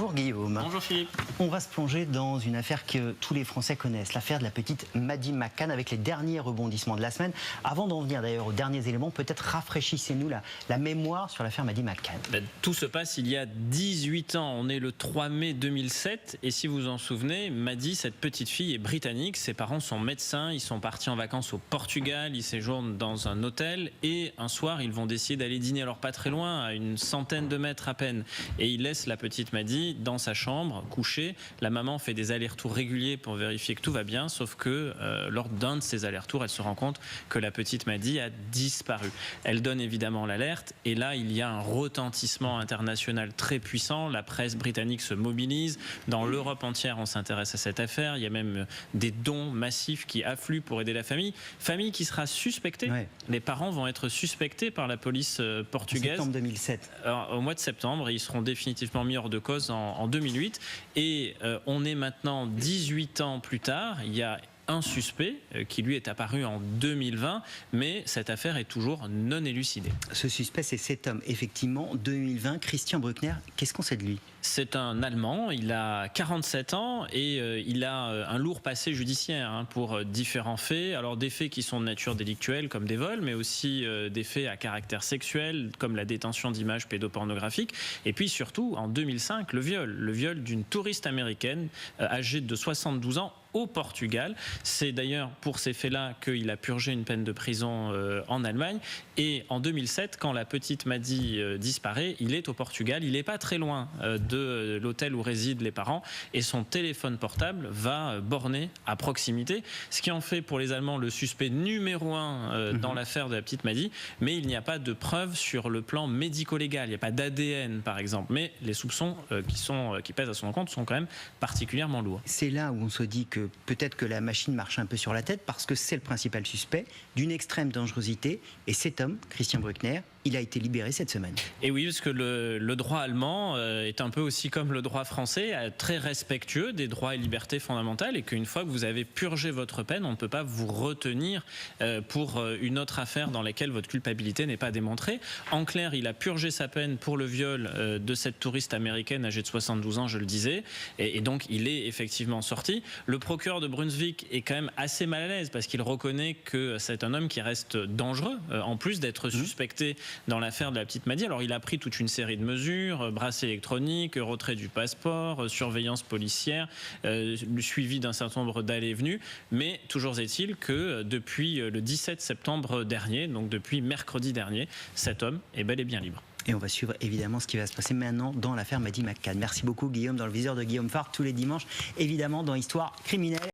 Bonjour Guillaume. Bonjour Philippe. On va se plonger dans une affaire que tous les Français connaissent, l'affaire de la petite Maddie McCann avec les derniers rebondissements de la semaine. Avant d'en venir d'ailleurs aux derniers éléments, peut-être rafraîchissez-nous la mémoire sur l'affaire Maddie McCann. Tout se passe il y a 18 ans, on est le 3 mai 2007 et si vous vous en souvenez, Maddie, cette petite fille est britannique, ses parents sont médecins, ils sont partis en vacances au Portugal, ils séjournent dans un hôtel et un soir ils vont décider d'aller dîner, alors pas très loin, à une centaine de mètres à peine, et ils laissent la petite Maddie dans sa chambre, couchée. La maman fait des allers-retours réguliers pour vérifier que tout va bien, sauf que lors d'un de ces allers-retours, elle se rend compte que la petite Maddie a disparu. Elle donne évidemment l'alerte, et là, il y a un retentissement international très puissant. La presse britannique se mobilise. Dans l'Europe entière, on s'intéresse à cette affaire. Il y a même des dons massifs qui affluent pour aider la famille. Famille qui sera suspectée. Ouais. Les parents vont être suspectés par la police portugaise. En septembre 2007. Alors, au mois de septembre, ils seront définitivement mis hors de cause en 2008. Et on est maintenant 18 ans plus tard. Il y a un suspect qui lui est apparu en 2020, mais cette affaire est toujours non élucidée. Ce suspect, c'est cet homme, effectivement, 2020, Christian Bruckner. Qu'est-ce qu'on sait de lui ? C'est un Allemand, il a 47 ans et il a un lourd passé judiciaire pour différents faits. Alors des faits qui sont de nature délictuelle comme des vols, mais aussi des faits à caractère sexuel comme la détention d'images pédopornographiques. Et puis surtout, en 2005, le viol d'une touriste américaine âgée de 72 ans au Portugal. C'est d'ailleurs pour ces faits-là qu'il a purgé une peine de prison en Allemagne. Et en 2007, quand la petite Maddie disparaît, il est au Portugal. Il n'est pas très loin de l'hôtel où résident les parents. Et son téléphone portable va borner à proximité. Ce qui en fait pour les Allemands le suspect numéro 1 dans l'affaire de la petite Maddie. Mais il n'y a pas de preuves sur le plan médico-légal. Il n'y a pas d'ADN, par exemple. Mais les soupçons qui pèsent à son encontre sont quand même particulièrement lourds. C'est là où on se dit que peut-être que la machine marche un peu sur la tête parce que c'est le principal suspect d'une extrême dangerosité. Et cet homme, Christian Bruckner, il a été libéré cette semaine. Et oui, parce que le droit allemand est un peu aussi comme le droit français, très respectueux des droits et libertés fondamentales, et qu'une fois que vous avez purgé votre peine, on ne peut pas vous retenir pour une autre affaire dans laquelle votre culpabilité n'est pas démontrée. En clair, il a purgé sa peine pour le viol de cette touriste américaine âgée de 72 ans, je le disais, et donc il est effectivement sorti. Le procureur de Brunswick est quand même assez mal à l'aise parce qu'il reconnaît que c'est un homme qui reste dangereux, en plus d'être suspecté dans l'affaire de la petite Maddie. Alors il a pris toute une série de mesures, bracelet électronique, retrait du passeport, surveillance policière, suivi d'un certain nombre d'allées et venues, mais toujours est-il que depuis le 17 septembre dernier, donc depuis mercredi dernier, cet homme est bel et bien libre. Et on va suivre évidemment ce qui va se passer maintenant dans l'affaire Maddie McCann. Merci beaucoup Guillaume, dans le viseur de Guillaume Faure tous les dimanches, évidemment dans Histoire criminelle.